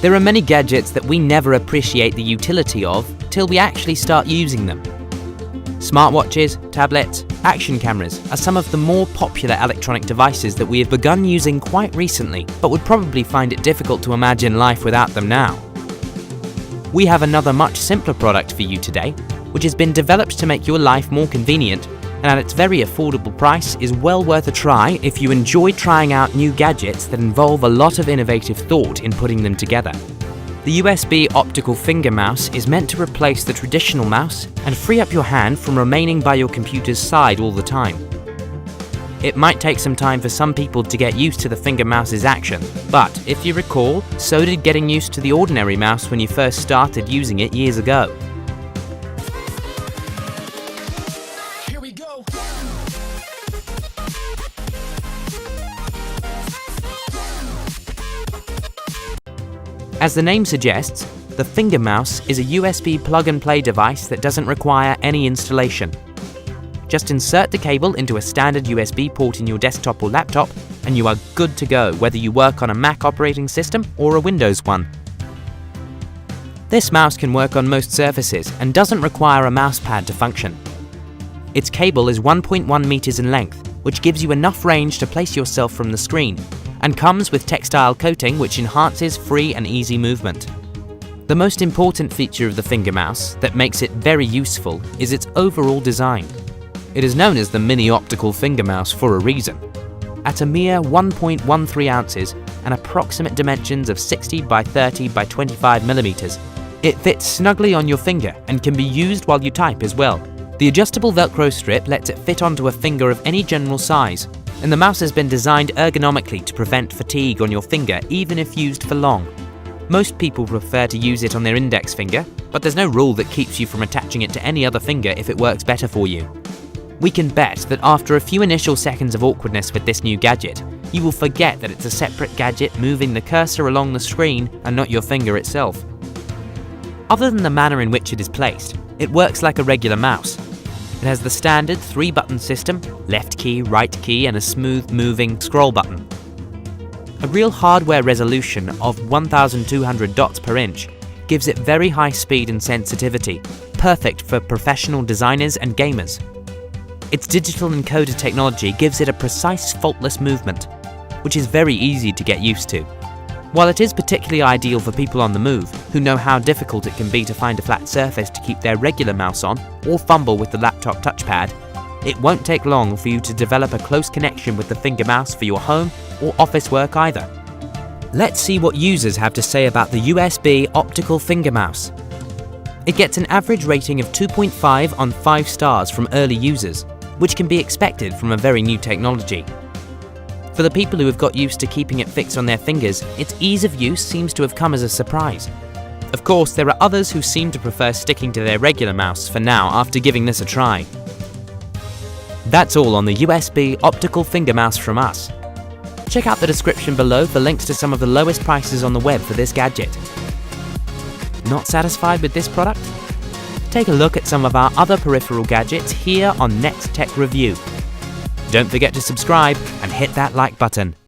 There are many gadgets that we never appreciate the utility of till we actually start using them. Smartwatches, tablets, action cameras are some of the more popular electronic devices that we have begun using quite recently, but would probably find it difficult to imagine life without them now. We have another much simpler product for you today, which has been developed to make your life more convenient, and at its very affordable price is well worth a try if you enjoy trying out new gadgets that involve a lot of innovative thought in putting them together. The USB Optical Finger Mouse is meant to replace the traditional mouse and free up your hand from remaining by your computer's side all the time. It might take some time for some people to get used to the finger mouse's action, but if you recall, so did getting used to the ordinary mouse when you first started using it years ago. Here we go. As the name suggests, the finger mouse is a USB plug-and-play device that doesn't require any installation. Just insert the cable into a standard USB port in your desktop or laptop, and you are good to go whether you work on a Mac operating system or a Windows one. This mouse can work on most surfaces and doesn't require a mouse pad to function. Its cable is 1.1 meters in length, which gives you enough range to place yourself from the screen, and comes with textile coating which enhances free and easy movement. The most important feature of the finger mouse that makes it very useful is its overall design. It is known as the mini optical finger mouse for a reason. At a mere 1.13 ounces and approximate dimensions of 60 by 30 by 25 millimeters, it fits snugly on your finger and can be used while you type as well. The adjustable Velcro strip lets it fit onto a finger of any general size, and the mouse has been designed ergonomically to prevent fatigue on your finger even if used for long. Most people prefer to use it on their index finger, but there's no rule that keeps you from attaching it to any other finger if it works better for you. We can bet that after a few initial seconds of awkwardness with this new gadget, you will forget that it's a separate gadget moving the cursor along the screen and not your finger itself. Other than the manner in which it is placed, it works like a regular mouse. It has the standard 3-button system, left key, right key, and a smooth moving scroll button. A real hardware resolution of 1200 dots per inch gives it very high speed and sensitivity, perfect for professional designers and gamers. Its digital encoder technology gives it a precise faultless movement, which is very easy to get used to. While it is particularly ideal for people on the move who know how difficult it can be to find a flat surface to keep their regular mouse on or fumble with the laptop touchpad, it won't take long for you to develop a close connection with the finger mouse for your home or office work either. Let's see what users have to say about the USB Optical Finger Mouse. It gets an average rating of 2.5 on 5 stars from early users, which can be expected from a very new technology. For the people who have got used to keeping it fixed on their fingers, its ease of use seems to have come as a surprise. Of course, there are others who seem to prefer sticking to their regular mouse for now after giving this a try. That's all on the USB Optical Finger Mouse from us. Check out the description below for links to some of the lowest prices on the web for this gadget. Not satisfied with this product? Take a look at some of our other peripheral gadgets here on Next Tech Review. Don't forget to subscribe and hit that like button.